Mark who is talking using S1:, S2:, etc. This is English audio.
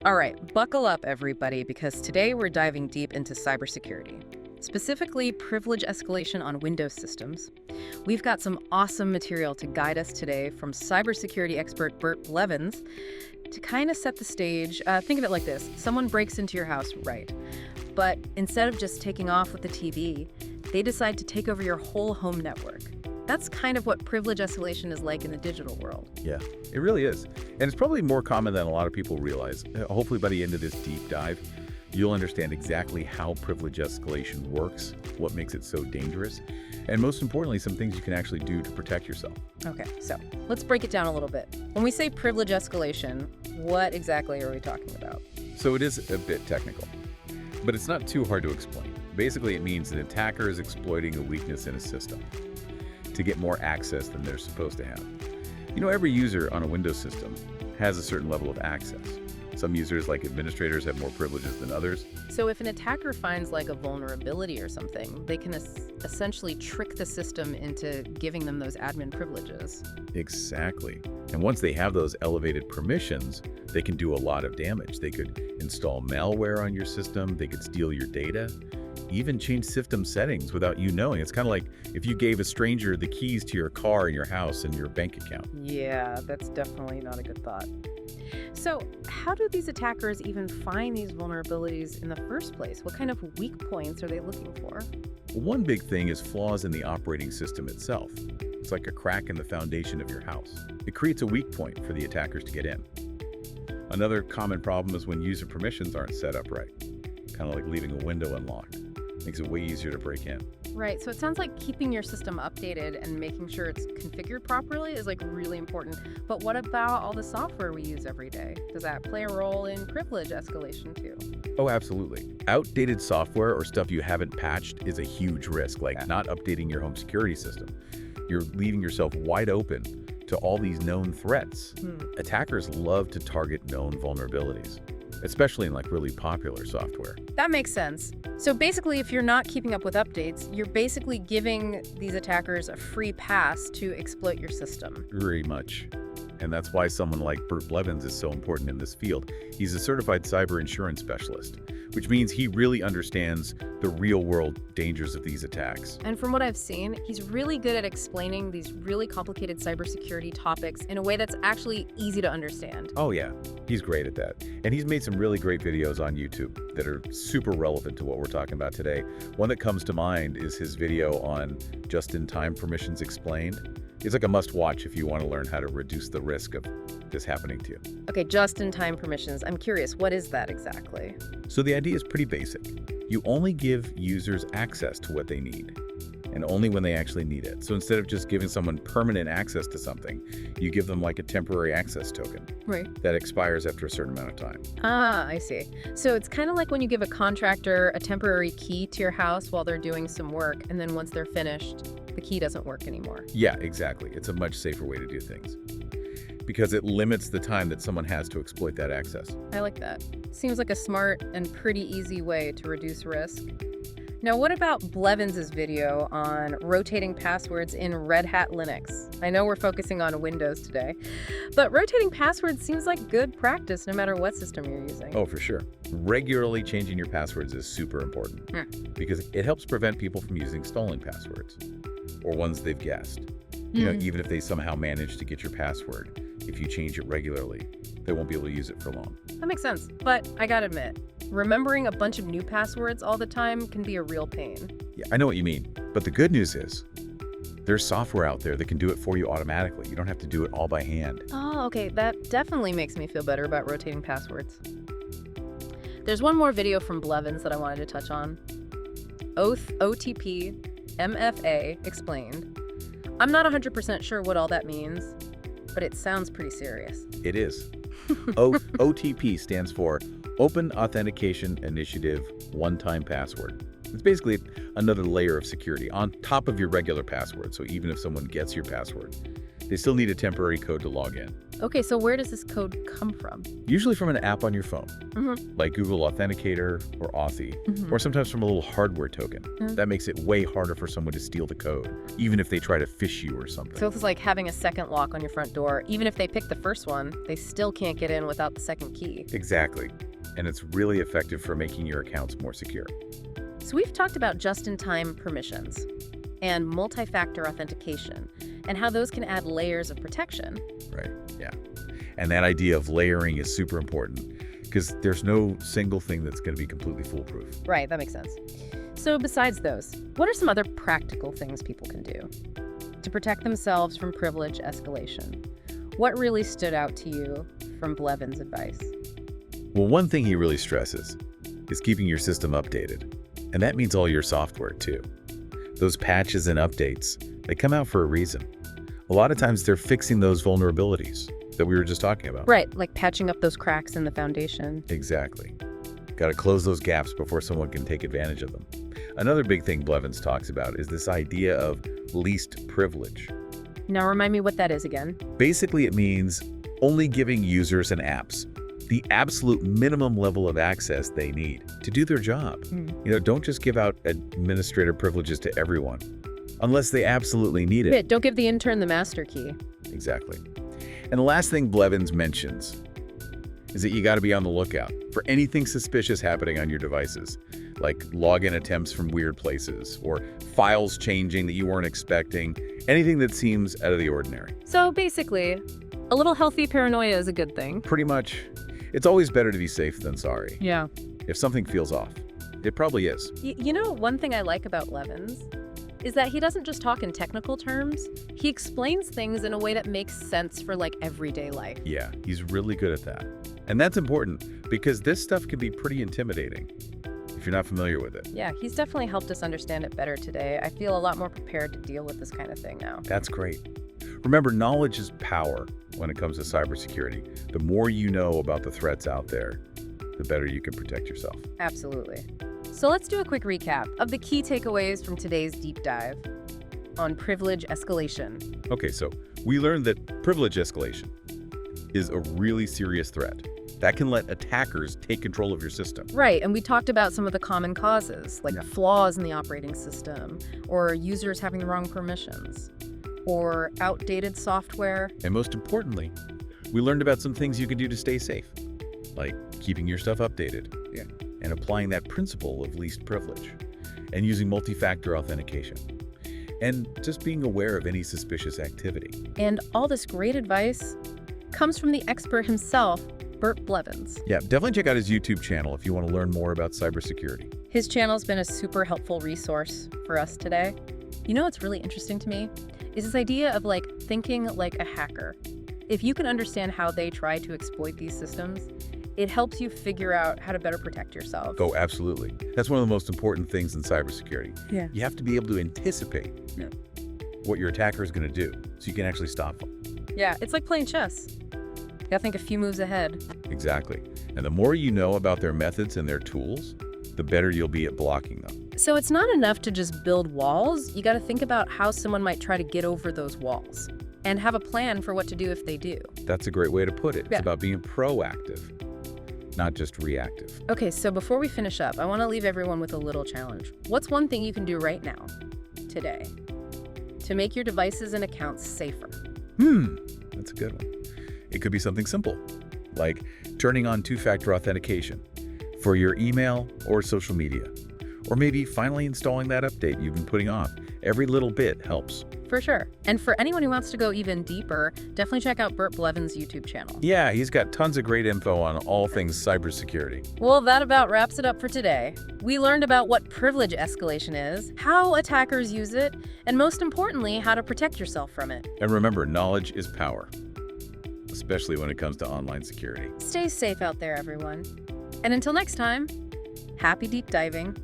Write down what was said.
S1: All right, buckle up, everybody, because today we're diving deep into cybersecurity, specifically privilege escalation on Windows systems. We've got some awesome material to guide us today from cybersecurity expert Bert Blevins to kind of set the stage. Think of it like this. Someone breaks into your house, right? But instead of just taking off with the TV, they decide to take over your whole home network. That's kind of what privilege escalation is like in the digital world.
S2: Yeah, it really is. And it's probably more common than a lot of people realize. Hopefully by the end of this deep dive, you'll understand exactly how privilege escalation works, what makes it so dangerous, and most importantly, some things you can actually do to protect yourself.
S1: Okay, so let's break it down a little bit. When we say privilege escalation, what exactly are we talking about?
S2: So it is a bit technical, but it's not too hard to explain. Basically, it means an attacker is exploiting a weakness in a system to get more access than they're supposed to have. You know, every user on a Windows system has a certain level of access. Some users, like administrators, have more privileges than others.
S1: So if an attacker finds like a vulnerability or something, they can essentially trick the system into giving them those admin privileges.
S2: Exactly. And once they have those elevated permissions, they can do a lot of damage. They could install malware on your system, they could steal your data, even change system settings without you knowing. It's kind of like if you gave a stranger the keys to your car and your house and your bank account.
S1: Yeah, that's definitely not a good thought. So how do these attackers even find these vulnerabilities in the first place? What kind of weak points are they looking for?
S2: One big thing is flaws in the operating system itself. It's like a crack in the foundation of your house. It creates a weak point for the attackers to get in. Another common problem is when user permissions aren't set up right, kind of like leaving a window unlocked. Makes it way easier to break in.
S1: Right, so it sounds like keeping your system updated and making sure it's configured properly is like really important. But what about all the software we use every day? Does that play a role in privilege escalation too?
S2: Oh, absolutely. Outdated software or stuff you haven't patched is a huge risk, like not updating your home security system. You're leaving yourself wide open to all these known threats. Attackers love to target known vulnerabilities, especially in like really popular software.
S1: That makes sense. So basically, if you're not keeping up with updates, you're basically giving these attackers a free pass to exploit your system.
S2: Very much. And that's why someone like Bert Blevins is so important in this field. He's a certified cyber insurance specialist, which means he really understands the real-world dangers of these attacks.
S1: And from what I've seen, he's really good at explaining these really complicated cybersecurity topics in a way that's actually easy to understand.
S2: Oh yeah, he's great at that. And he's made some really great videos on YouTube that are super relevant to what we're talking about today. One that comes to mind is his video on just-in-time permissions explained. It's like a must-watch if you want to learn how to reduce the risk of this happening to you.
S1: Okay, just-in-time permissions. I'm curious, what is that exactly?
S2: So the idea is pretty basic. You only give users access to what they need, and only when they actually need it. So instead of just giving someone permanent access to something, you give them like a temporary access token.
S1: Right.
S2: That expires after a certain amount of time.
S1: Ah, I see. So it's kind of like when you give a contractor a temporary key to your house while they're doing some work, and then once they're finished, the key doesn't work anymore.
S2: Yeah, exactly. It's a much safer way to do things because it limits the time that someone has to exploit that access.
S1: I like that. Seems like a smart and pretty easy way to reduce risk. Now, what about Blevins' video on rotating passwords in Red Hat Linux? I know we're focusing on Windows today, but rotating passwords seems like good practice no matter what system you're using.
S2: Oh, for sure. Regularly changing your passwords is super important because it helps prevent people from using stolen passwords or ones they've guessed. You know, even if they somehow manage to get your password, if you change it regularly, they won't be able to use it for long.
S1: That makes sense, but I gotta admit, remembering a bunch of new passwords all the time can be a real pain.
S2: Yeah, I know what you mean, but the good news is there's software out there that can do it for you automatically. You don't have to do it all by hand.
S1: Oh, okay, that definitely makes me feel better about rotating passwords. There's one more video from Blevins that I wanted to touch on. Oath, OTP, MFA explained. I'm not 100% sure what all that means, but it sounds pretty serious.
S2: It is. OTP stands for Open Authentication Initiative One-Time Password. It's basically another layer of security on top of your regular password. So even if someone gets your password, They still need a temporary code to log in.
S1: Okay, so where does this code come from?
S2: Usually from an app on your phone,
S1: Mm-hmm.
S2: like Google Authenticator or Authy,
S1: Mm-hmm.
S2: or sometimes from a little hardware token. That makes it way harder for someone to steal the code, even if they try to phish you or something.
S1: So it's like having a second lock on your front door. Even if they pick the first one, they still can't get in without the second key.
S2: Exactly. And it's really effective for making your accounts more secure.
S1: So we've talked about just-in-time permissions and multi-factor authentication and how those can add layers of protection.
S2: Right, yeah. And that idea of layering is super important because there's no single thing that's going to be completely foolproof.
S1: Right, that makes sense. So besides those, what are some other practical things people can do to protect themselves from privilege escalation? What really stood out to you from Blevins' advice?
S2: Well, one thing he really stresses is keeping your system updated. And that means all your software too. Those patches and updates, they come out for a reason. A lot of times they're fixing those vulnerabilities that we were just talking about.
S1: Right, like patching up those cracks in the foundation.
S2: Exactly. Got to close those gaps before someone can take advantage of them. Another big thing Blevins talks about is this idea of least privilege.
S1: Now remind me what that is again.
S2: Basically, it means only giving users and apps the absolute minimum level of access they need to do their job. Don't just give out administrator privileges to everyone unless they absolutely need it.
S1: Don't give the intern the master key.
S2: Exactly. And the last thing Blevins mentions is that you got to be on the lookout for anything suspicious happening on your devices, like login attempts from weird places or files changing that you weren't expecting, anything that seems out of the ordinary.
S1: So basically, a little healthy paranoia is a good thing.
S2: Pretty much. It's always better to be safe than sorry.
S1: Yeah.
S2: If something feels off, it probably is.
S1: One thing I like about Blevins is that he doesn't just talk in technical terms. He explains things in a way that makes sense for everyday life.
S2: Yeah, he's really good at that. And that's important because this stuff can be pretty intimidating if you're not familiar with it.
S1: Yeah, he's definitely helped us understand it better today. I feel a lot more prepared to deal with this kind of thing now.
S2: That's great. Remember, knowledge is power when it comes to cybersecurity. The more you know about the threats out there, the better you can protect yourself.
S1: Absolutely. So let's do a quick recap of the key takeaways from today's deep dive on privilege escalation.
S2: Okay, so we learned that privilege escalation is a really serious threat that can let attackers take control of your system.
S1: Right, and we talked about some of the common causes, like flaws in the operating system, or users having the wrong permissions, or outdated software.
S2: And most importantly, we learned about some things you can do to stay safe, like keeping your stuff updated and applying that principle of least privilege and using multi-factor authentication and just being aware of any suspicious activity.
S1: And all this great advice comes from the expert himself, Bert Blevins.
S2: Yeah, definitely check out his YouTube channel if you want to learn more about cybersecurity.
S1: His channel's been a super helpful resource for us today. You know what's really interesting to me is this idea of thinking like a hacker. If you can understand how they try to exploit these systems, it helps you figure out how to better protect yourself.
S2: Oh, absolutely. That's one of the most important things in cybersecurity.
S1: Yeah.
S2: You have to be able to anticipate what your attacker is going to do so you can actually stop them.
S1: Yeah, it's like playing chess. You gotta think a few moves ahead.
S2: Exactly. And the more you know about their methods and their tools, the better you'll be at blocking them.
S1: So it's not enough to just build walls. You gotta think about how someone might try to get over those walls and have a plan for what to do if they do.
S2: That's a great way to put it.
S1: Yeah.
S2: It's about being proactive, not just reactive.
S1: Okay, so before we finish up, I want to leave everyone with a little challenge. What's one thing you can do right now, today, to make your devices and accounts safer?
S2: That's a good one. It could be something simple, like turning on two-factor authentication for your email or social media, or maybe finally installing that update you've been putting off. Every little bit helps.
S1: For sure. And for anyone who wants to go even deeper, definitely check out Bert Blevins' YouTube channel.
S2: Yeah, he's got tons of great info on all things cybersecurity.
S1: Well, that about wraps it up for today. We learned about what privilege escalation is, how attackers use it, and most importantly, how to protect yourself from it.
S2: And remember, knowledge is power, especially when it comes to online security.
S1: Stay safe out there, everyone. And until next time, happy deep diving.